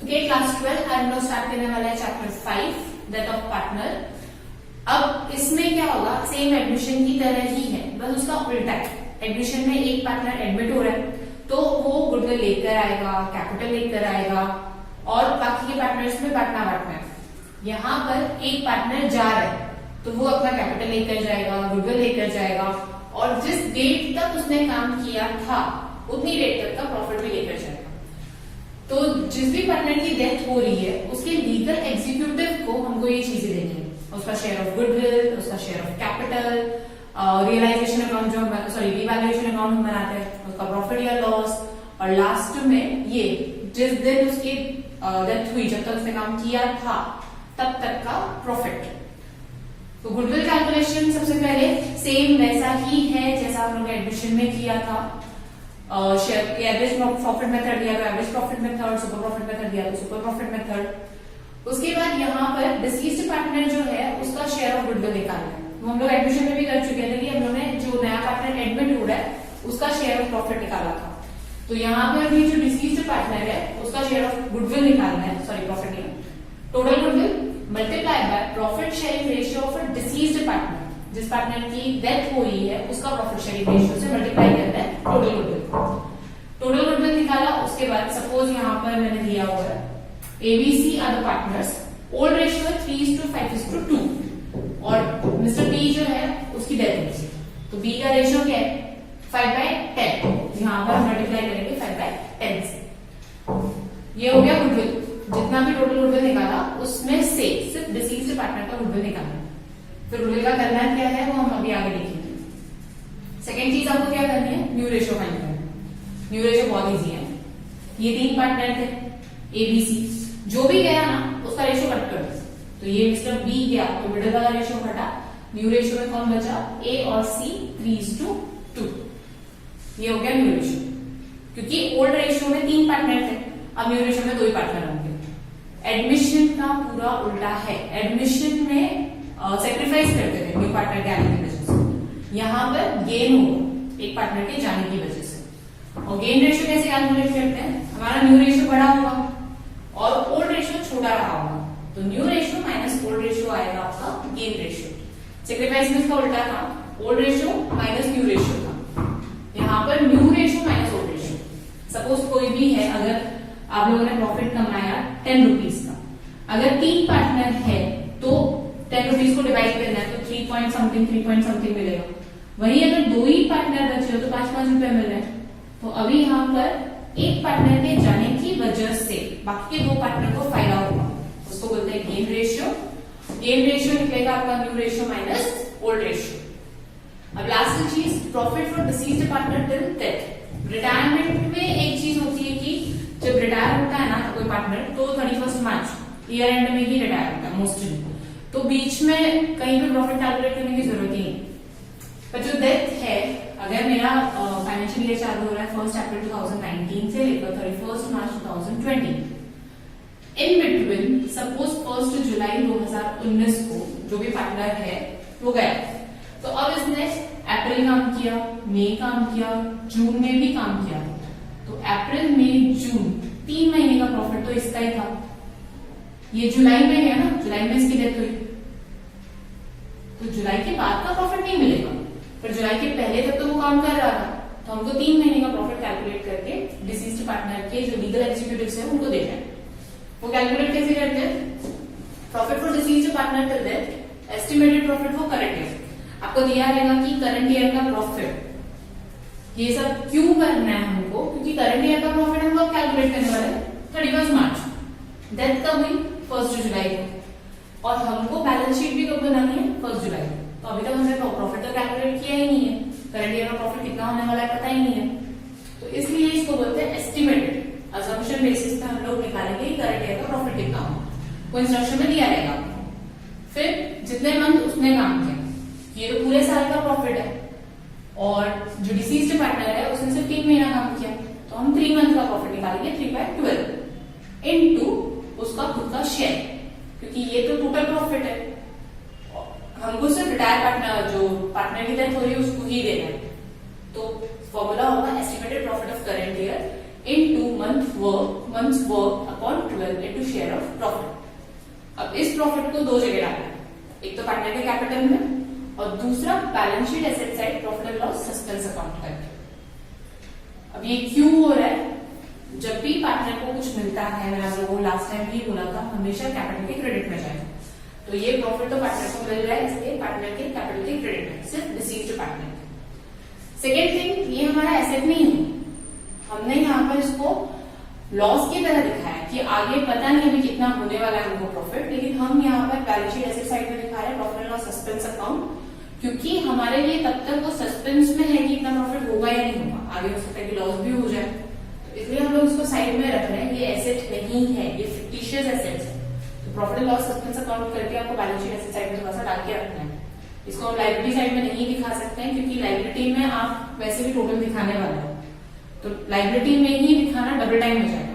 Okay, class 12 हम लोग start करने वाला है चैप्टर 5 दैट ऑफ पार्टनर। अब इसमें क्या होगा, सेम एडमिशन की तरह ही है, बस उसका उल्टा है। एडमिशन में एक पार्टनर एडमिट हो रहा है तो वो गुडविल लेकर आएगा, कैपिटल लेकर आएगा और बाकी के पार्टनर्स में बांटना है। यहाँ पर एक पार्टनर जा रहा है तो वो अपना कैपिटल लेकर जाएगा, गुडविल लेकर जाएगा और जिस डेट तक उसने काम किया था उतनी डेट तक का प्रॉफिट भी लेकर जाएगा। तो जिस भी पार्टनर की डेथ हो रही है उसके लीगल एग्जीक्यूटिव को हमको ये चीजें देनी है, उसका शेयर ऑफ गुडविल, उसका share of capital, realisation account जो रिवैल्यूएशन अकाउंट हम बनाते हैं, उसका प्रॉफिट या लॉस, और लास्ट में ये जिस दिन उसकी डेथ हुई, जब तक उसने काम किया था तब तक का प्रॉफिट। तो गुडविल कैलकुलेशन सबसे पहले सेम वैसा ही है जैसा हम लोग एडमिशन में किया था। एवरेज प्रॉफिट मेथड दिया तो average profit method, super profit method दिया तो सुपर प्रॉफिट मेथड। उसके बाद यहाँ पर डिसीज्ड पार्टनर जो है उसका शेयर ऑफ गुडविल निकालना है। वो हम लोग एडमिशन में भी कर चुके थे कि हम लोगों ने जो नया पार्टनर एडमिट हो रहा है उसका शेयर ऑफ प्रॉफिट निकाला था। तो यहाँ पर भी जो डिसीज्ड पार्टनर है उसका शेयर ऑफ गुडविल निकालना है, प्रॉफिट नहीं, total goodwill multiply by profit sharing ratio of a deceased partner. जिस पार्टनर की डेथ हो रही है उसका प्रॉफिट शेयरिंग रेशियो से मल्टीप्लाई करना है टोटल गुडविल। टोटल गुडविल निकाला, उसके बाद सपोज यहाँ पर मैंने दिया हुआ है ABC are the partners, old ratio 3:5:2 और मिस्टर बी जो है उसकी डेथ हुई तो बी का रेशियो क्या है 5/10। यहाँ पर मल्टीप्लाई करेंगे 5/10 से। ये हो गया गुडविल। जितना भी टोटल गुडविल निकाला उसमें से सिर्फ डिसीज्ड पार्टनर का गुडविल निकालना। फिर गुडविल का करना क्या है वो हम अभी आगे देखेंगे। सेकेंड चीज आपको क्या करनी है, न्यू रेशियो फाइंड करना है। न्यू रेशियो बहुत इजी है। ये तीन पार्टनर थे एबीसी, जो भी गया ना उसका रेशियो कट कर दो। तो ये मिस्टर बी गया तो मिडिल वाला रेशियो घटा, न्यू रेशियो में कौन बचा, ए और सी 3:2। ये हो गया न्यू रेशियो। क्योंकि ओल्ड रेशियो में तीन पार्टनर थे, अब न्यू रेशियो में दो ही पार्टनर होंगे। एडमिशन का पूरा उल्टा है। एडमिशन में सेक्रीफाइस करते थे न्यू पार्टनर के आने की वजह से, यहाँ पर गेन होगा एक पार्टनर के जाने की वजह से। और गेन रेशियो कैसे कैलकुलेट करते हैं, हमारा न्यू रेशियो बड़ा होगा और ओल्ड रेशियो छोटा रहा होगा तो new ratio minus old ratio आएगा आपका गेन रेशियो। सेक्रीफाइस में इसका उल्टा था, old ratio minus new ratio था, यहाँ पर new ratio minus old ratio. Suppose कोई भी है, अगर आप लोगों ने प्रॉफिट कमाया 10 रुपीज का, अगर तीन पार्टनर है तो 10 रुपीज को डिवाइड करना है तो 3 पॉइंट समथिंग मिलेगा। वही अगर दो ही पार्टनर बचे हो तो 5-5 रुपए मिल रहे हैं। तो अभी यहाँ पर एक पार्टनर के जाने की वजह से बाकी के दो पार्टनर को फायदा होगा, उसको बोलते हैं गेन रेशियो। गेन रेशियो निकलेगा आपका new ratio minus old ratio. अब लास्ट चीज, profit for deceased partner till death. Retirement में एक चीज होती है कि जब रिटायर होता है ना कोई पार्टनर तो 31 मार्च ईयर एंड में ही रिटायर होता है मोस्टली, तो बीच में कहीं पे प्रॉफिट कैलकुलेट करने की जरूरत ही नहीं। पर जो डेथ है, अगर मेरा फाइनेंशियल ईयर चालू हो रहा है 1 अप्रैल 2019 से लेकर 31 मार्च 2020, इन बिटवीन सपोज 1 जुलाई 2019 को जो भी पार्टनर है वो गया, तो अब इसने अप्रैल काम किया, मई काम किया, जून में भी काम किया, तो अप्रैल मई जून 3 महीने का प्रॉफिट तो इसका ही था। ये जुलाई में है ना, जुलाई में इसकी डेथ हुई तो जुलाई के बाद का प्रॉफिट नहीं मिलेगा, पर जुलाई के पहले तक तो वो काम कर रहा था, तो हमको 3 महीने का प्रॉफिट कैलकुलेट करके डिसीज्ड पार्टनर के जो लीगल एग्जीक्यूटिव्स हैं उनको देना है। वो कैलकुलेट कैसे करते हैं, profit for deceased partner till death, estimated profit for current year. आपको दिया रहेगा कि करंट ईयर का प्रॉफिट, ये सब क्यों करना है हमको, क्योंकि करंट ईयर का प्रॉफिट हम लोग कैलकुलेट करने वाले हैं 31 मार्च, डेथ कब हुई 1 जुलाई को, और हमको बैलेंस शीट भी कब बनानी है 1 जुलाई को। तो अभी तक हमने प्रॉफिट तो कैलकुलेट किया ही नहीं है, करंट ईयर का प्रॉफिट कितना होने वाला है पता ही नहीं है, तो इसलिए इसको बोलते हैं एस्टिमेटेड। असम्पशन बेसिस पे हम लोग निकालेंगे करंट ईयर का प्रॉफिट कितना होगा, वो इंस्ट्रक्शन में दिया रहेगा। फिर जितने मंथ उसने काम किया, ये तो पूरे साल का प्रॉफिट है, और जो डिसीज्ड पार्टनर है उसने सिर्फ 3 महीना काम किया, तो हम 3 मंथ का प्रॉफिट निकालेंगे 3/12 इनटू उसका खुद का शेयर, क्योंकि ये तो टोटल प्रॉफिट है, हमको सिर्फ रिटायर पार्टनर जो पार्टनर की डेथ हो रही है उसको ही देना है। तो फॉर्मूला होगा estimated profit of current year into months work upon 12 into share of profit। अब इस प्रॉफिट को दो जगह डालना है, एक तो पार्टनर के कैपिटल में और दूसरा balance sheet asset side profit and loss suspense account करके। अब ये क्यों हो रहा है? जब भी पार्टनर को कुछ मिलता है, मैंने आप लोगों को लास्ट टाइम भी बोला था, हमेशा कैपिटल के क्रेडिट में जाएगा। तो ये प्रॉफिट तो पार्टनर को मिल रहा है, इसलिए पार्टनर के कैपिटल के क्रेडिट में, सिर्फ डिसीज्ड पार्टनर। सेकेंड थिंग, ये हमारा एसेट नहीं है, हमने यहाँ पर इसको लॉस की तरह दिखाया कि आगे पता नहीं अभी कितना होने वाला है हमको प्रॉफिट, लेकिन हम यहाँ पर बैलेंस शीट एसेट साइड में दिखा रहे हैं profit and loss suspense account, क्योंकि हमारे लिए तब तक वो सस्पेंस में है कि इतना प्रॉफिट होगा या नहीं होगा, आगे हो सकता है कि लॉस भी हो जाए, तो इसलिए हम लोग इसको साइड में रख रहे हैं। ये एसेट नहीं है, ये फिक्टिशियस एसेट्स है, तो profit and loss suspense account करके आपको बैलेंस शीट एसेट साइड में थोड़ा सा डाल के रखना है। इसको हम लायबिलिटी साइड में नहीं दिखा सकते हैं, क्योंकि लायबिलिटी में आप वैसे भी टोटल दिखाने वाले हो, तो लायबिलिटी में ही दिखाना डबल टाइम हो जाएगा।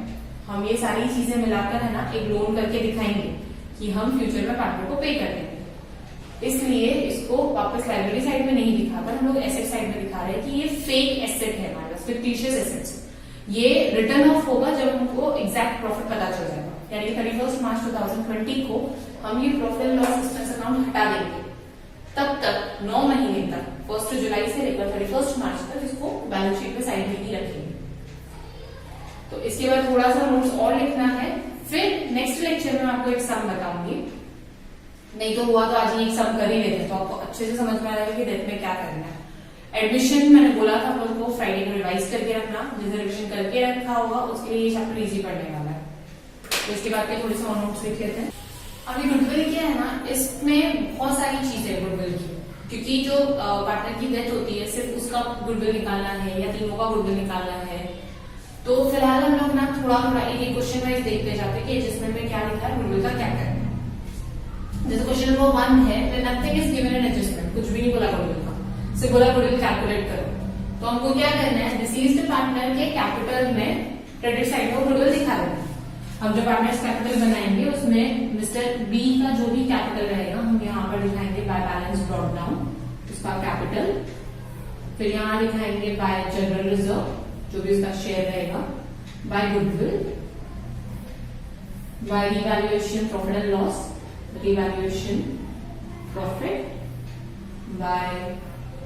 हम ये सारी चीजें मिलाकर है ना एक लोन करके दिखाएंगे कि हम फ्यूचर में पार्टनर को पे कर देंगे, इसलिए इसको वापस लायबिलिटी साइड में नहीं दिखाकर हम लोग एसेट साइड में दिखा रहे हैं कि ये फेक एसेट है, हमारे पास फिक्टिशियस एसेट्स। ये रिटर्न ऑफ होगा जब हमको एग्जैक्ट प्रॉफिट पता चल जाएगा, यानी 31 मार्च 2020 को हम ये profit and loss suspense account हटा देंगे। तब तक 9 महीने तक 1 जुलाई से लेकर 31 मार्च तक इसको बैलेंस शीट पे साइड में ही रखेंगे। तो इसके बाद थोड़ा सा नोट्स और लिखना है, फिर नेक्स्ट लेक्चर में आपको एक सम बताऊंगी, नहीं तो हुआ तो आज ही एक सम कर ही लेते तो आपको अच्छे से समझ में आएगा कि डेट में क्या करना है। एडमिशन मैंने बोला था आप लोगों को फ्राइडे को रिवाइज करके रखना, जिसने रिविजन करके रखा होगा उसके लिए ये चैप्टर इजी पढ़ने वाला है। तो इसके बाद के थोड़े से और नोट्स लिख लेते हैं। अभी गुडविल क्या है ना, इसमें बहुत सारी चीजें है गुडविल की, क्योंकि जो पार्टनर की डेथ होती है सिर्फ उसका गुडविल निकालना है या तीनों का गुडविल निकालना है। तो फिलहाल हम लोग ना थोड़ा थोड़ा एक क्वेश्चन वाइज देखते जाते कि एडजस्टमेंट में क्या लिखा है, गुडविल का क्या करना है। जैसे क्वेश्चन नंबर 1 है, nothing is given in adjustment, कुछ भी नहीं बोला गुडविल का, सिर्फ बोला गुडविल कैलकुलेट करो। तो हमको क्या करना है, डिसीज्ड पार्टनर के कैपिटल में क्रेडिट साइड में गुडविल दिखा देना है। हम जो पार्टनर्स कैपिटल बनाएंगे उसमें मिस्टर बी का जो भी कैपिटल रहेगा हम यहाँ पर दिखाएंगे बाय बैलेंस ब्रॉट डाउन उसका कैपिटल, फिर यहाँ दिखाएंगे बाय जनरल रिजर्व जो भी उसका शेयर रहेगा, by goodwill, by revaluation profit and loss, revaluation profit, by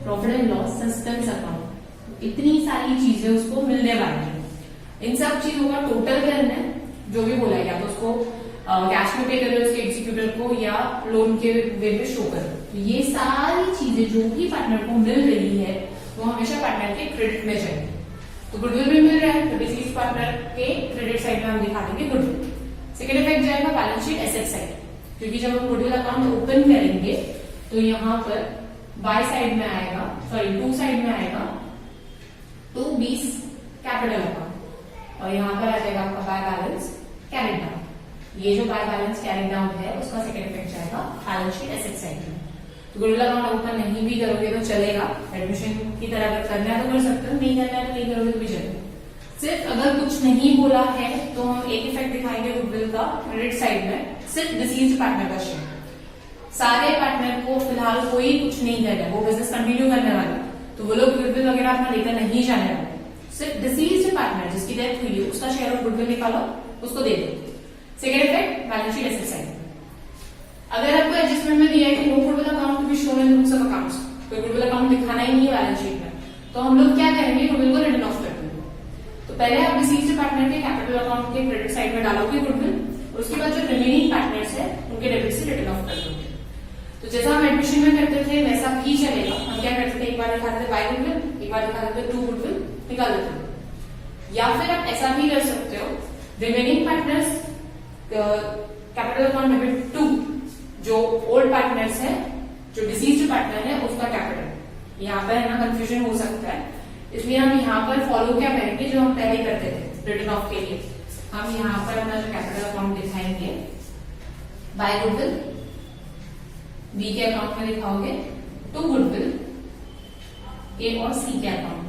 profit and loss suspense account. इतनी सारी चीजें उसको मिलने वाली है, इन सब चीजों का टोटल करना है, जो भी बोला गया तो उसको कैश में पे करो उसके एग्जीक्यूटर को या लोन के वे पे शो करो। तो ये सारी चीजें जो भी पार्टनर को मिल रही है वो हमेशा पार्टनर के क्रेडिट में जाएगी। तो गुडविल भी मिल रहा है तो डिसीज्ड पार्टनर के क्रेडिट साइड में हम दिखा देंगे गुडविल। सेकेंड इफेक्ट जाएगा बैलेंस शीट एसेट साइड, क्योंकि जब हम गुडविल अकाउंट ओपन करेंगे तो यहाँ पर बाय साइड में आएगा, सॉरी टू साइड में आएगा तो 20 कैपिटल अकाउंट और यहाँ पर आ जाएगा आपका बाय बैलेंस कैरिड डाउन। ये जो बाय बैलेंस कैरिड डाउन है उसका सेकेंड इफेक्ट जाएगा बैलेंस शीट एसेट साइड में। तो गुडविल अकाउंट ओपन नहीं भी करोगे तो चलेगा, एडमिशन की तरह अगर करना है तो कर सकते हो, नहीं करना है तो नहीं करोगे तो भी चलेगा। सिर्फ अगर कुछ नहीं बोला है तो हम एक इफेक्ट दिखाएंगे गुडविल का क्रेडिट साइड में, सिर्फ डिसीज्ड पार्टनर का शेयर। सारे पार्टनर को फिलहाल कोई कुछ नहीं करना है, वो बिजनेस कंटिन्यू करने वाला, तो वो लोग गुडविल वगैरह अपना लेकर नहीं जाने वाले। सिर्फ डिसीज्ड पार्टनर जिसकी डेथ हुई है उसका शेयर ऑफ गुडविल निकालो, उसको दे दो। Second effect balance sheet asset side. अगर आपको एडजस्टमेंट में दिया है कि no goodwill account to be shown in books of accounts, कोई गुडविल अकाउंट दिखाना ही नहीं है बैलेंस शीट में, तो हम लोग क्या करेंगे, गुडविल को रिटर्न ऑफ कर देंगे। तो पहले आप डिसीज्ड पार्टनर के कैपिटल अकाउंट के क्रेडिट साइड में डालोगे गुडविल, और उसके बाद जो रिमेनिंग पार्टनर्स है उनके डेबिट से रिटर्न ऑफ कर दोगे। तो जैसा हम एडमिशन में करते थे वैसा ही चलेगा। हम क्या करते थे, एक बार दिखाते थे बाय गुडविल, एक बार दिखाते थे टू गुडविल, निकाल देते थे। या फिर आप ऐसा भी कर सकते हो, remaining partners capital account debit to जो ओल्ड पार्टनर्स है, जो डिसीज्ड पार्टनर है उसका कैपिटल। यहाँ पर है ना कंफ्यूजन हो सकता है, इसलिए हम यहाँ पर फॉलो क्या करेंगे जो हम पहले करते थे रिटर्न ऑफ के लिए। हम यहाँ पर अपना जो कैपिटल अकाउंट दिखाएंगे बाय गुडविल, बी के अकाउंट में दिखाओगे टू गुडविल, ए और सी के अकाउंट,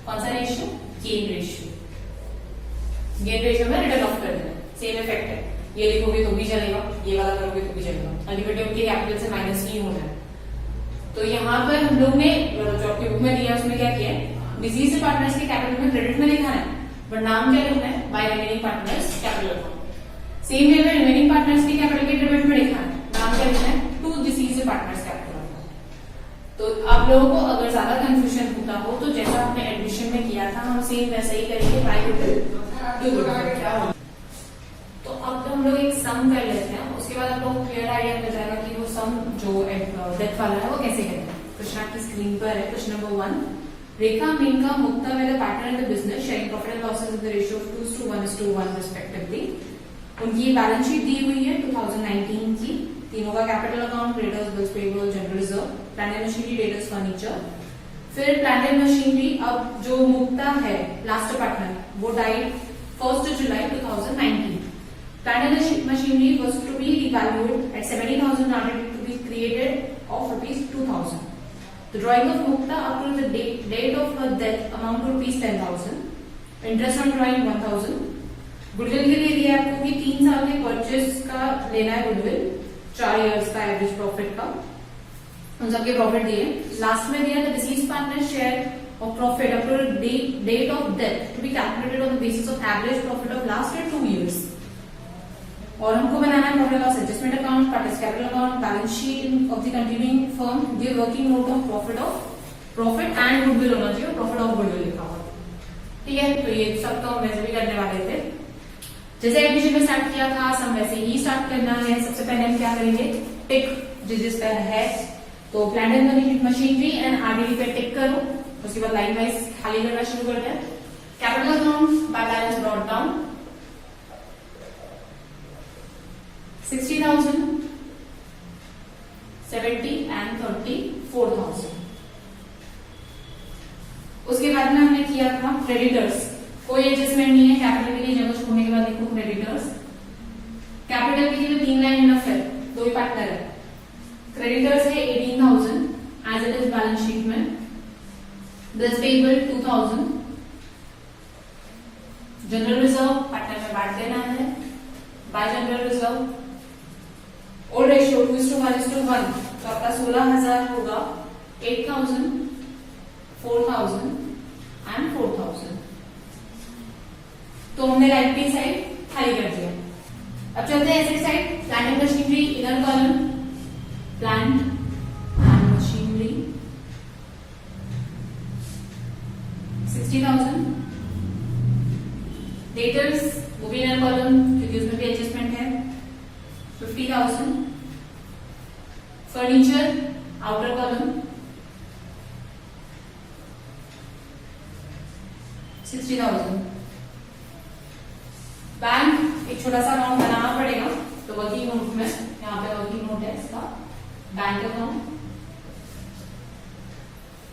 कौन सा ratio, gain ratio. Gain ratio में रिटर्न ऑफ कर देना, सेम इफेक्ट है, ये लिखोगे तो भी चलेगा, ये वाला करोगे तो भी चलेगा, अल्टीमेटली उनके कैपिटल से माइनस ही होना है। तो यहाँ पर हम लोग ने जो आपकी बुक में दिया उसमें क्या किया, डिसीज्ड पार्टनर्स के कैपिटल में क्रेडिट में लिखा है, बट नाम क्या लिखना है, by remaining partners capital account. Same way में रिमेनिंग पार्टनर्स की कैपिटल के डेबिट में लिखना है, नाम क्या लिखना है, to deceased partners capital account. तो आप लोगों को अगर ज्यादा कंफ्यूजन होता हो तो जैसा आपने एडमिशन में किया था हम सेम वैसा ही करेंगे, बाय गुडविल टू गुडविल। तो अब हम लोग एक सम कर लेते हैं, उसके बाद आप लोगों को क्लियर आइडिया मिल जाएगा कि वो सम जो डेथ वाला है वो कैसे करेंगे। क्वेश्चन आपकी स्क्रीन पर है, question number 1। Rekha, Menaka, Mukta were the partner in the business sharing profit and losses in the ratio of 2:1:1 respectively। उनकी बैलेंस शीट दी हुई है 2019 की, तीनों का capital account, creditors, bills payable, general reserve, plant and machinery, debtors, furniture. फिर plant and machinery, अब जो मुक्ता है लास्ट पार्टनर वो died 1 July 2019। Plant and machinery was to be revalued at 70,000 and to be created of rupees 2,000. The drawing of Mukta up to the date of her death amount to rupees 10,000. Interest on drawing 1,000. Goodwill के लिए दिया आपको कि 3 साल के purchase का लेना है गुडविल, 4 इयर्स का एवरेज प्रॉफिट का, उन सबके प्रॉफिट दिए। लास्ट में दिया the disease partner share of profit up to the date of death to be calculated on the basis of average profit of last 2 years। और हमको बनाना है profit loss adjustment account, partners capital account, balance sheet of the continuing firm, give working note of profit and goodwill होना चाहिए, profit of goodwill लिखा हुआ। ठीक है, तो ये सब तो हम वैसे भी करने वाले थे, जैसे एडमिशन में स्टार्ट किया था हम वैसे ही स्टार्ट करना है। सबसे पहले हम क्या करेंगे, टिक जिस पर है, तो plant and machinery and RDD पे टिक करो, उसके बाद लाइन वाइज खाली करना शुरू करते हैं। Capital account by balance brought down 60,000, 70 and 34,000। उसके बाद में हमने किया था क्रेडिटर्स, कोई एडजस्टमेंट नहीं है, कैपिटल के लिए जगह छोड़ने के बाद देखो क्रेडिटर्स, कैपिटल के लिए 3 लाइन इनफ है, 2 ही पार्टनर है। क्रेडिटर्स है 18,000 as it is balance sheet में, bills payable 2,000, general reserve partner में बांट देना है by general reserve. Old ratio 2:1:1, तो आपका 16,000 होगा, 8,000, 4,000 एंड 4,000। तो हमने राइट की साइड खाली कर दिया। अब चलते हैं ऐसे side, plant and machinery inner column, plant and machinery 60,000, debtors वो भी इनर कॉलम क्योंकि उसमें भी एडजस्टमेंट है 50,000, फर्नीचर आउटर कॉलम 60,000। बैंक एक छोटा सा अकाउंट बनाना पड़ेगा, तो वर्किंग नोट में यहाँ पे वर्किंग नोट है इसका, bank account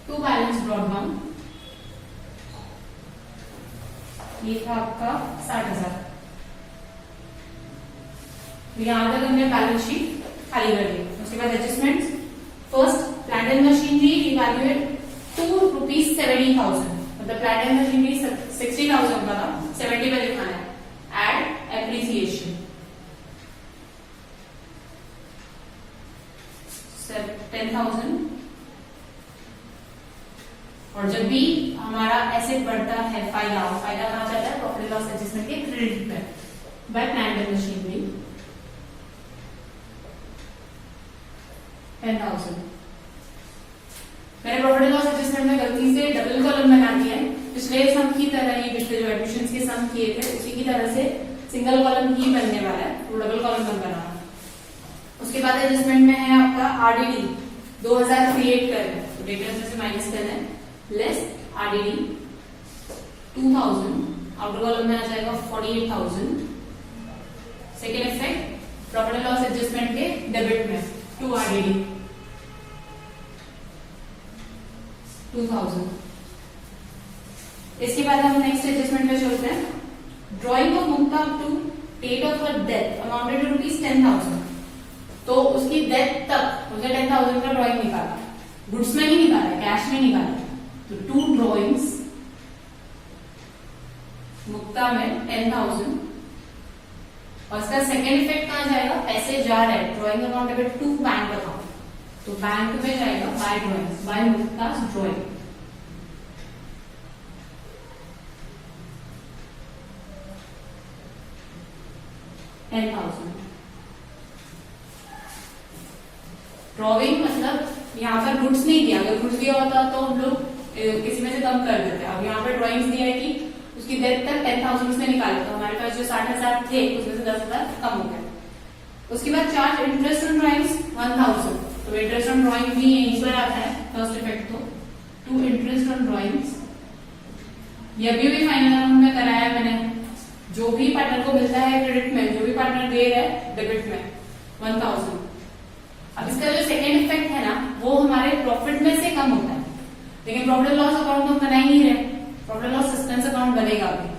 to balance brought down, ये था आपका 60,000। यहां तक हमने बैलेंस शीट खाली कर दी। उसके बाद adjustments, first plant and machinery evaluate to ₹70,000, मतलब प्लांट एंड मशीनरी 60,000 का था, 70 पे लिखना है, एड एप्रिसिएशन 10,000। और जब भी हमारा एसेट बढ़ता है, फायदा कहां जाता है, प्रॉफिट लॉस एडजस्टमेंट के क्रेडिट में बाय प्लांट एंड मशीनरी 10,000। मैंने प्रॉफिट लॉस एडजस्टमेंट में गलती से डबल कॉलम बना दिया है, पिछले सम की तरह ही, पिछले जो एडमिशंस के सम किए थे उसी की तरह से सिंगल कॉलम ही बनने वाला है, वो डबल कॉलम बन बना। उसके बाद एडजस्टमेंट में है आपका आरडीडी 2000 क्रिएट करना, तो डेटर्स में से माइनस करना है, लेस आरडीडी 2,000, आउटर कॉलम में आ जाएगा 48,000। Second effect profit loss adjustment के डेबिट में टू आरडीडी 2,000। इसके बाद हम नेक्स्ट एडजस्टमेंट पे चलते हैं। Drawing of Mukta to date of her death amounted to ₹10,000, तो उसकी डेथ तक उसने 10,000 का ड्रॉइंग निकाला, गुड्स में नहीं निकाला, कैश में निकाला, तो 2 ड्रॉइंग्स मुक्ता में 10,000। और इसका सेकेंड इफेक्ट कहां जाएगा, पैसे जा रहे हैं, drawing account debit to bank account, तो बैंक में जाएगा by drawings, by Mukta's drawing 10,000। Drawing मतलब यहाँ पर गुड्स नहीं दिया, अगर गुड्स दिया होता तो हम लोग किसी में से कम कर देते। अब यहाँ पर ड्रॉइंग्स दिया है कि उसकी डेट तक 10,000 उसने निकाला, तो हमारे पास जो 60,000 थे उसमें से 10,000 कम हो गए। उसके बाद चार्ज इंटरेस्ट ऑन ड्रॉइंग्स 1,000, तो इंटरेस्ट ऑन ड्रॉइंग भी यहीं पर आता है फर्स्ट इफेक्ट। तो टू इंटरेस्ट ऑन ड्रॉइंग्स, ये भी फाइनल अमाउंट में कराया है मैंने। जो भी पार्टनर को मिलता है क्रेडिट में, जो भी पार्टनर दे रहा है डेबिट में 1,000। अब इसका जो सेकेंड इफेक्ट है ना, वो हमारे प्रॉफिट में से कम होता है, लेकिन प्रॉफिट लॉस अकाउंट तो बना ही नहीं रहे, प्रॉफिट लॉस सस्पेंस अकाउंट बनेगा अभी।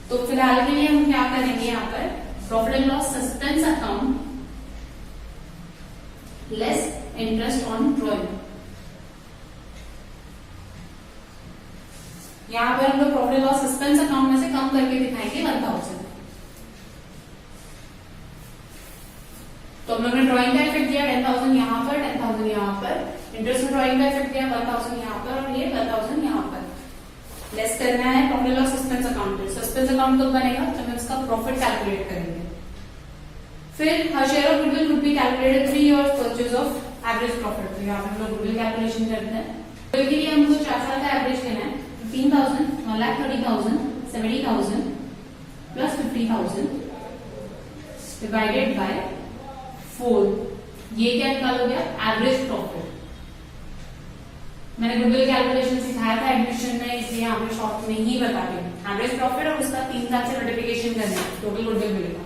तो फिलहाल के लिए हम क्या करेंगे, यहाँ पर profit and loss suspense account less interest on drawing. यहाँ पर हम लोग प्रॉफिट लॉस सस्पेंस अकाउंट में से कम करके दिखाएंगे 1,000। तो हम लोग ने ड्राइंग का इफेक्ट दिया 10,000 यहाँ पर, 10,000 यहाँ पर, इंटरेस्ट ऑन ड्राइंग का इफेक्ट दिया 1,000 यहाँ पर और ये 1,000 यहाँ पर। लेस करना है profit loss suspense account. Suspense account कब बनेगा, जब हम इसका प्रॉफिट कैलकुलेट करेंगे। फिर her share of goodwill would be calculated 3 years purchase of average profit. तो यहाँ पर हम लोग गुडविल कैलकुलेशन करते हैं। गुडविल के लिए हमको 4 साल का एवरेज लेना है। 15,000, 1,30,000, 70,000 प्लस 50,000 डिवाइडेड बाय 4। ये क्या निकालोगे, एवरेज प्रॉफिट। मैंने गुडविल कैलकुलेशन सिखाया था एडमिशन में, इसलिए यहाँ पे शॉर्ट में ही बता रही हूँ। एवरेज प्रॉफिट और उसका 3 साल से मल्टीप्लिकेशन करना है, टोटल गुडविल मिलेगा।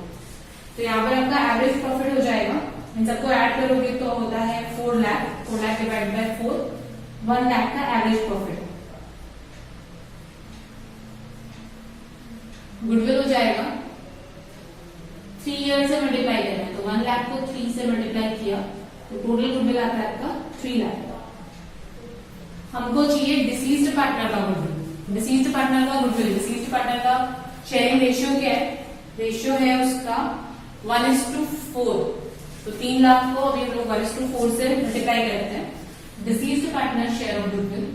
तो यहाँ पर आपका एवरेज प्रॉफिट हो जाएगा, इन सबको ऐड करोगे तो होता है 4 लाख। 4 लाख डिवाइड बाय 4, 1 लाख का एवरेज प्रॉफिट। गुडविल हो जाएगा 3 ईयर से मल्टीप्लाई करना है, तो 1 लाख को 3 से मल्टीप्लाई किया तो टोटल गुडविल आता है आपका 3 लाख। हमको चाहिए डिसीज्ड पार्टनर का गुडविल। डिसीज्ड पार्टनर का गुडविल, डिसीज्ड पार्टनर का शेयरिंग रेशियो क्या है, रेशियो है उसका 1:4। तो 3 लाख को अभी हम लोग 1:4 से मल्टीप्लाई करते हैं। Deceased partner share of goodwill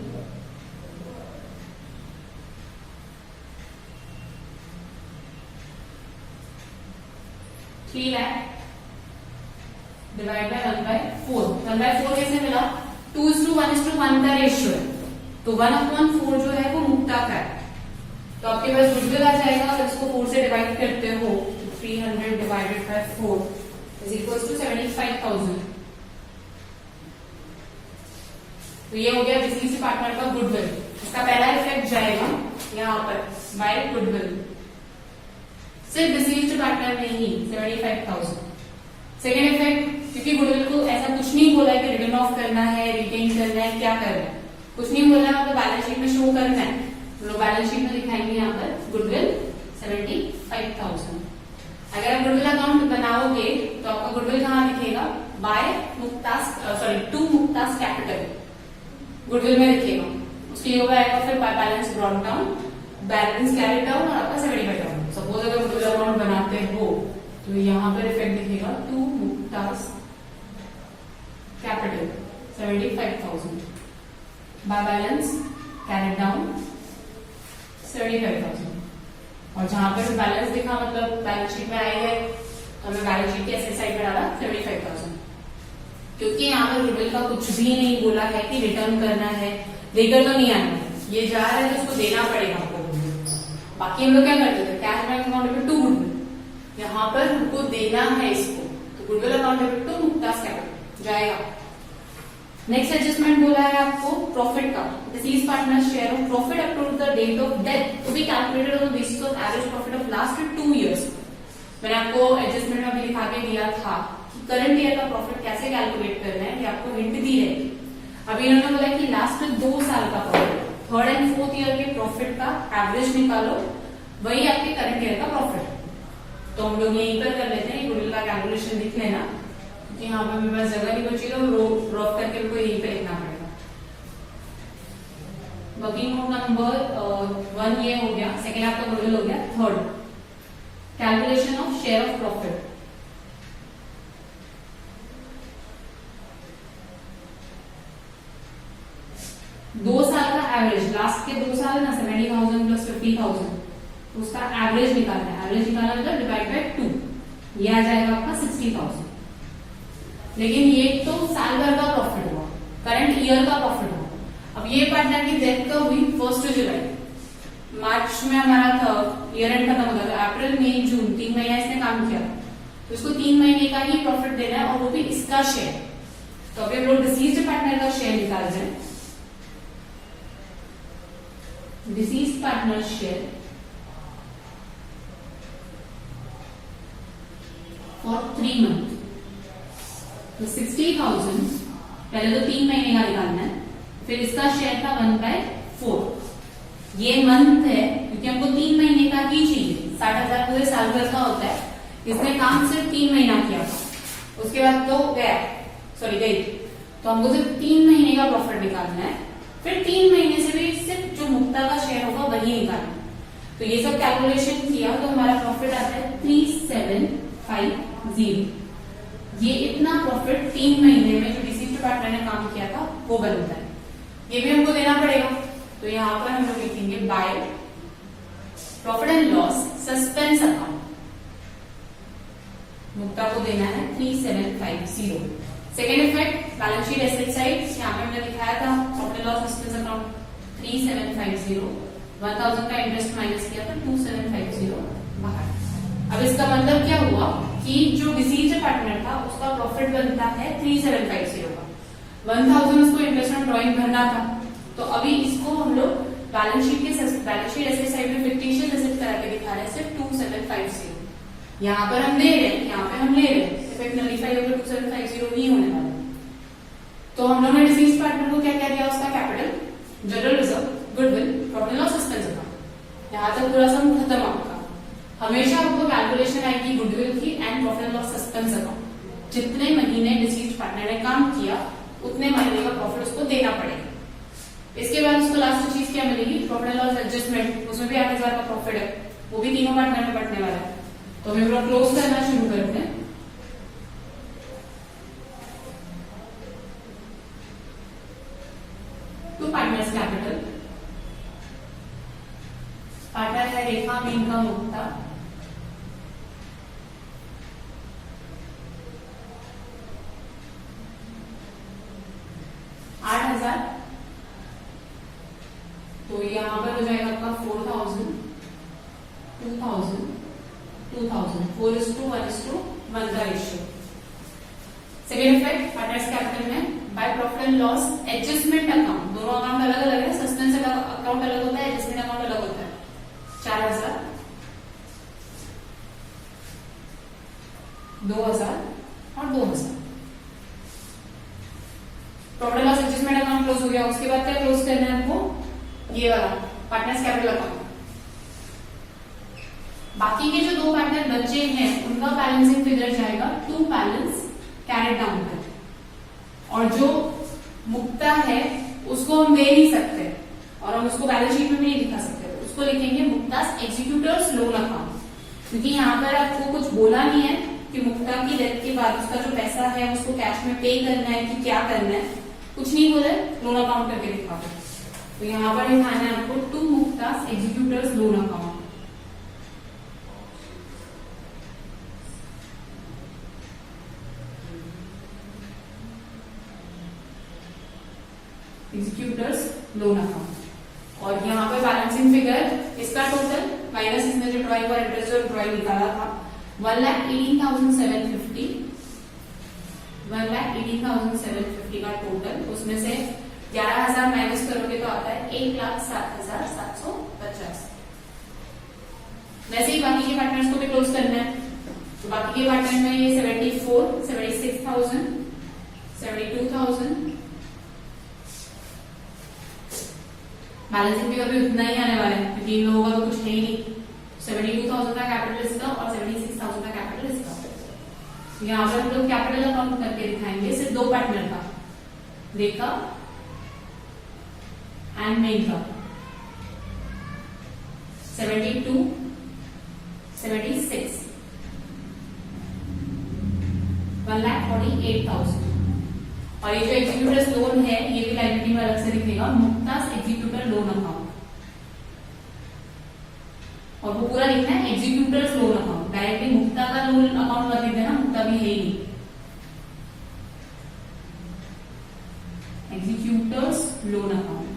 $3 lakh divide by 1/4। 1/4 कैसे मिला, 2:1:1 का रेशियो है, तो 1/4 जो है वो मुक्ता का है। तो आपके पास गुडविल आ जाएगा, अगर इसको 4 से डिवाइड करते हो, 300 divided by 4 is equal to 75,000। तो ये हो गया डिसीज्ड पार्टनर का गुडविल। इसका पहला इफेक्ट जाएगा यहाँ पर बाय गुडविल, सिर्फ डिसीज्ड पार्टनर में ही 75,000। सेकेंड इफेक्ट, क्योंकि गुडविल को ऐसा कुछ नहीं बोला है कि रिटर्न ऑफ करना है, रिटेन करना है, क्या करना है, कुछ नहीं बोला, आपको बैलेंस शीट में शो करना है। तो बैलेंस शीट में दिखाएंगे यहाँ पर गुडविल 75,000। अगर आप गुडविल अकाउंट बनाओगे तो आपका गुडविल कहाँ दिखेगा, by Mukta's, sorry to Mukta's capital goodwill में दिखेगा। उसके ऊपर आएगा फिर by balance brought down, balance carry down और आपका 75,000। सपोज अगर गुडविल अकाउंट बनाते हो तो यहाँ पर इफेक्ट दिखेगा to Mukta's capital 75,000 by balance carry down 75,000। और जहां पर बैलेंस दिखा मतलब बैलेंस शीट में आएगा, तो हमें बैलेंस शीट की ऐसे साइड में डाला 75,000, क्योंकि यहाँ पर गुडविल का कुछ भी नहीं बोला है कि रिटर्न करना है, देकर तो नहीं आना है, ये जा रहा है तो उसको देना पड़ेगा आपको गुडविल। बाकी हम लोग क्या करते थे, कैश बैंक अकाउंट में 2 गुडविल, यहाँ पर हमको देना है इसको, तो गुडविल अकाउंट में 2 मुक्तास कैपिटल जाएगा। नेक्स्ट एडजस्टमेंट बोला है आपको प्रॉफिट का, deceased partner share of profit up to the date of death to be calculated on the basis of average profit of last 2 years। मैंने आपको एडजस्टमेंट में अभी दिखा के दिया था कि करंट ईयर का प्रॉफिट कैसे कैलकुलेट करना है, ये आपको हिंट दी है। अभी इन्होंने बोला कि लास्ट 2 साल का profit, 3rd and 4th year के प्रॉफिट का एवरेज निकालो, वही आपके करंट ईयर का प्रॉफिट। तो हम लोग यहीं पर कर लेते हैं, गुडविल का कैलकुलेशन लिख लेना, क्योंकि यहाँ पर मेरे पास जगह नहीं बची तो ड्रॉप करके उनको यहीं पे लिखना पड़ेगा। वर्किंग नोट नंबर 1 ये हो गया, सेकेंड आपका गुडविल हो गया। Third, calculation of share of profit. दो साल का एवरेज, लास्ट के 2 साल ना 70,000 प्लस 50,000, उसका एवरेज निकालना है। एवरेज निकालना मतलब डिवाइड बाय 2, ये आ जाएगा आपका 60,000। लेकिन ये तो साल भर का प्रॉफिट हुआ, करंट ईयर का प्रॉफिट हुआ। अब ये पार्टनर की डेथ कब हुई? 1 जुलाई। मार्च में हमारा था ईयर एंड खत्म होता था, अप्रैल मई जून 3 महीना इसने काम किया, तो इसको 3 महीने का ही प्रॉफिट देना है, और वो भी इसका शेयर। तो अभी हम लोग डिसीज्ड पार्टनर का शेयर निकाल रहे हैं। Deceased partner share for 3 month, तो 60,000 पहले तो 3 महीने का निकालना है, फिर इसका शेयर था 1/4। ये मंथ है क्योंकि हमको 3 महीने का ही चाहिए, 60,000 पूरे साल भर का होता है, इसने काम सिर्फ 3 महीना किया, उसके बाद तो गई, तो हमको सिर्फ 3 महीने का प्रॉफिट निकालना है। फिर 3 महीने से भी सिर्फ जो मुक्ता का शेयर होगा वही निकालना है। तो ये सब कैलकुलेशन किया तो हमारा प्रॉफिट आता है 3750। ये इतना प्रॉफिट 3 महीने में जो डिसीज्ड पार्टनर ने काम किया था वो बनता है। ये भी हमको देना पड़ेगा, तो यहाँ पर हम लोग लिखेंगे by profit and loss suspense account, Mukta को देना है 3750। Second effect balance sheet asset side, यहाँ पे हमने दिखाया था profit and loss suspense account 3750, 1000 का इंटरेस्ट माइनस किया था 2750 बाहर। अब इसका मतलब क्या हुआ कि जो डिसीज्ड पार्टनर था उसका प्रॉफिट बनता है 3750 का, 1000 उसको इंटरेस्ट ऑन ड्रॉइंग भरना था, तो अभी इसको हम लोग बैलेंस शीट एसेट साइड में फिक्टिशियस एसेट करा के दिखा रहे हैं सिर्फ 2750। यहाँ पर हम दे रहे हैं, यहाँ पे हम ले रहे हैं, इफेक्ट नलीफाई होकर 2750 ही होने वाला है। तो हम लोगों ने डिसीज्ड पार्टनर को क्या क्या दिया? उसका capital, general reserve, goodwill, profit and loss suspense account. यहाँ तक पूरा सम खत्म आपका। हमेशा आपको कैलकुलेशन आएगी गुडविल की and profit and loss suspense account. जितने महीने डिसीज्ड पार्टनर ने काम किया उतने महीने का प्रॉफिट उसको देना पड़ेगा। इसके बाद उसको लास्ट चीज क्या मिलेगी? प्रॉफिट एंड लॉस एडजस्टमेंट, उसमें भी 8000 का प्रॉफिट है, वो भी तीनों पार्टनर में बंटने वाला है। तो हम लोग क्लोज करना शुरू करते हैं। टू पार्टनर्स कैपिटल, पार्टनर है रेखा, मेनका, मुक्ता। तो यहाँ पर हो जाएगा आपका 4000, 2000, 2000, 4:1:1 का रेशियो। सेकेंड इफेक्ट पार्टनर्स कैपिटल में by profit and loss adjustment account, दोनों अकाउंट अलग अलग है, सस्पेंस अकाउंट अलग होता है, एडजस्टमेंट अकाउंट अलग होता है। 4000, 2000 और 2000। Profit and loss adjustment account close हो गया। उसके बाद क्या क्लोज करना है हमको? ये वाला पार्टनर्स कैपिटल अकाउंट। बाकी के जो 2 पार्टनर बचे हैं उनका बैलेंसिंग फिगर जाएगा टू बैलेंस कैरेट डाउन कर, और जो मुक्ता है उसको हम दे नहीं सकते और हम उसको बैलेंस शीट में भी नहीं दिखा सकते, तो उसको लिखेंगे मुक्तास एग्जीक्यूटर्स लोन अकाउंट। क्योंकि यहाँ पर आपको कुछ बोला नहीं है कि मुक्ता की डेथ के बाद उसका जो पैसा है उसको कैश में पे करना है कि क्या करना है, कुछ नहीं बोले, लोन अकाउंट करके दिखा दो। तो यहाँ पर दिखाना है आपको to Mukta's executors loan account. Executors loan account, और यहाँ पे बैलेंसिंग फिगर इसका टोटल माइनस इसमें जो ड्रॉइंग और इंटरेस्ट जो ड्रॉइंग निकाला था 1,18,750, 1,18,750 का टोटल, उसमें से 11,000 माइनस करोगे तो आता है 1,07,750। वैसे ही बाकी के पार्टनर्स को भी क्लोज करना है, तो बाकी के पार्टनर में ये 74, 76,000, 72,000, बैलेंसिंग फिगर भी उतना ही आने वाला है क्योंकि इन लोगों का तो कुछ है ही नहीं। 72,000 का कैपिटल इसका और 76,000 का कैपिटल इसका। यहाँ पर हम लोग कैपिटल अकाउंट करके दिखाएंगे सिर्फ 2 पार्टनर का, रेखा एंड मेनका। 72, 76, 1,48,000। और ये जो एग्जीक्यूटर्स लोन है ये भी लाइबिलिटी में अलग से दिखेगा, मुक्तास एग्जीक्यूटर लोन अकाउंट। और वो पूरा लिखना है एग्जीक्यूटर्स लोन अकाउंट। डायरेक्टली मुक्ता का लोन अकाउंट मत लिख देना, मुक्ता भी है ही नहीं। Executors loan account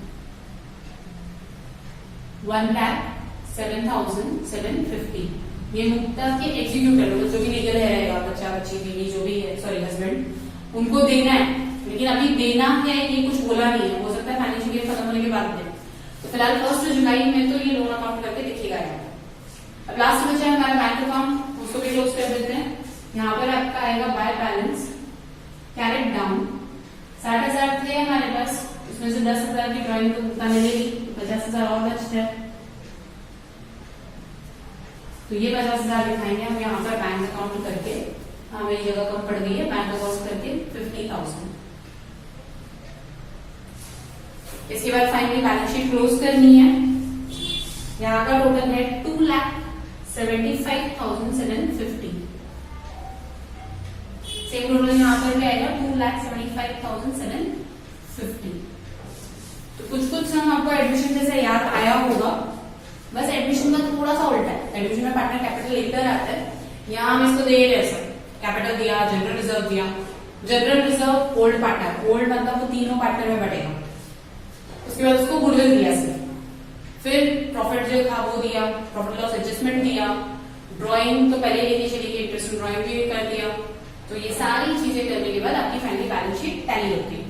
1,07,750। ये मुक्ता के एग्जीक्यूटर लोग जो भी लीगल है रहेगा, बच्चा बच्ची बीवी जो भी है, सॉरी हस्बैंड, उनको देना है। लेकिन अभी देना है ये कुछ बोला नहीं है, हो सकता है फाइनेंशियल ईयर खत्म होने के बाद दे। तो फिलहाल 1 जुलाई में तो ये लोन अकाउंट करके दिखेगा यार। अब लास्ट बचा है हमारा बैंक अकाउंट, उसको भी क्लोज कर देते हैं। यहाँ पर आपका आएगा बाय बैलेंस कैरेट डाउन 60,000 थे हमारे पास, उसमें से 10,000 की ड्रॉइंग तो भुगतान मिलेगी, 50,000 और बचते हैं। तो ये 50,000 दिखाएंगे हम यहाँ पर बैंक अकाउंट करके। हाँ मेरी जगह कम पड़ गई है, बैंक अकाउंट करके 50,000। इसके बाद फाइनली बैलेंस शीट क्लोज करनी है। यहाँ का टोटल है 2,75,750। सेम टोटल यहाँ पर भी आएगा 2,75,750। तो कुछ सम आपको एडमिशन जैसे याद आया होगा, बस एडमिशन का थोड़ा सा उल्टा है। एडमिशन में पार्टनर कैपिटल लेकर आता है, यहाँ हम इसको दे रहे हैं कैपिटल दिया, जनरल रिजर्व दिया। General reserve old partner, old मतलब वो तीनों पार्टनर में बढ़ेगा। उसके बाद उसको गुडविल दिया सिर्फ, फिर प्रॉफिट जो था वो दिया, प्रॉफिट लॉस एडजस्टमेंट दिया, ड्राइंग तो पहले लेके चली गई, इंटरेस्ट ड्राइंग भी कर दिया। तो ये सारी चीजें करने के बाद आपकी फाइनली बैलेंस शीट टैली होती है।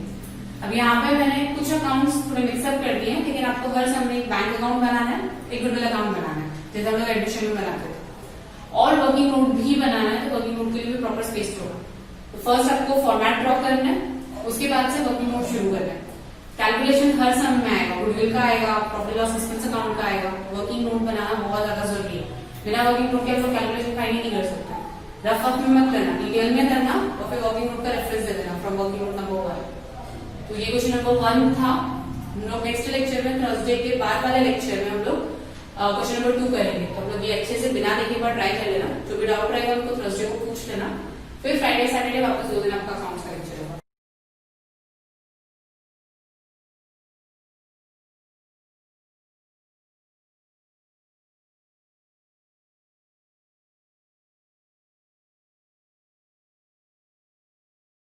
अब यहाँ पे मैंने कुछ अकाउंट्स थोड़े मिक्सअप कर दिए हैं, लेकिन आपको हर समय एक बैंक अकाउंट बनाना है, एक गुडविल अकाउंट बनाना है, जैसे हम लोग एडमिशन में बनाते थे, और वर्किंग नोट भी बनाना है। तो वर्किंग नोट के लिए भी प्रॉपर स्पेस होगा। तो फर्स्ट आपको फॉर्मेट ड्रॉ करना है, उसके बाद से वर्किंग नोट शुरू करना है। कैलकुलेशन हर समय में आएगा, गुडविल का आएगा, प्रॉफिट लॉस एक्सपेंस अकाउंट का आएगा। वर्किंग नोट बनाना बहुत ज्यादा जरूरी है, बिना वर्किंग नोट के आप लोग कैलकुलेशन फाइंड नहीं कर सकते। रफ में मत करना, डिटेल में करना, और फिर वर्किंग नोट का रेफरेंस दे देना फ्रॉम वर्किंग नोट नंबर 1। तो ये क्वेश्चन नंबर 1 था। हम लोग नेक्स्ट लेक्चर में, थर्सडे के बाद वाले लेक्चर में हम लोग क्वेश्चन नंबर 2 करेंगे। तो हम लोग ये अच्छे से बिना देखे बार ट्राई कर लेना, जो भी डाउट रहेगा उनको थर्सडे को पूछ लेना। फिर फ्राइडे सैटरडे वापस 2 दिन आपका अकाउंट्स का लेक्चर होगा।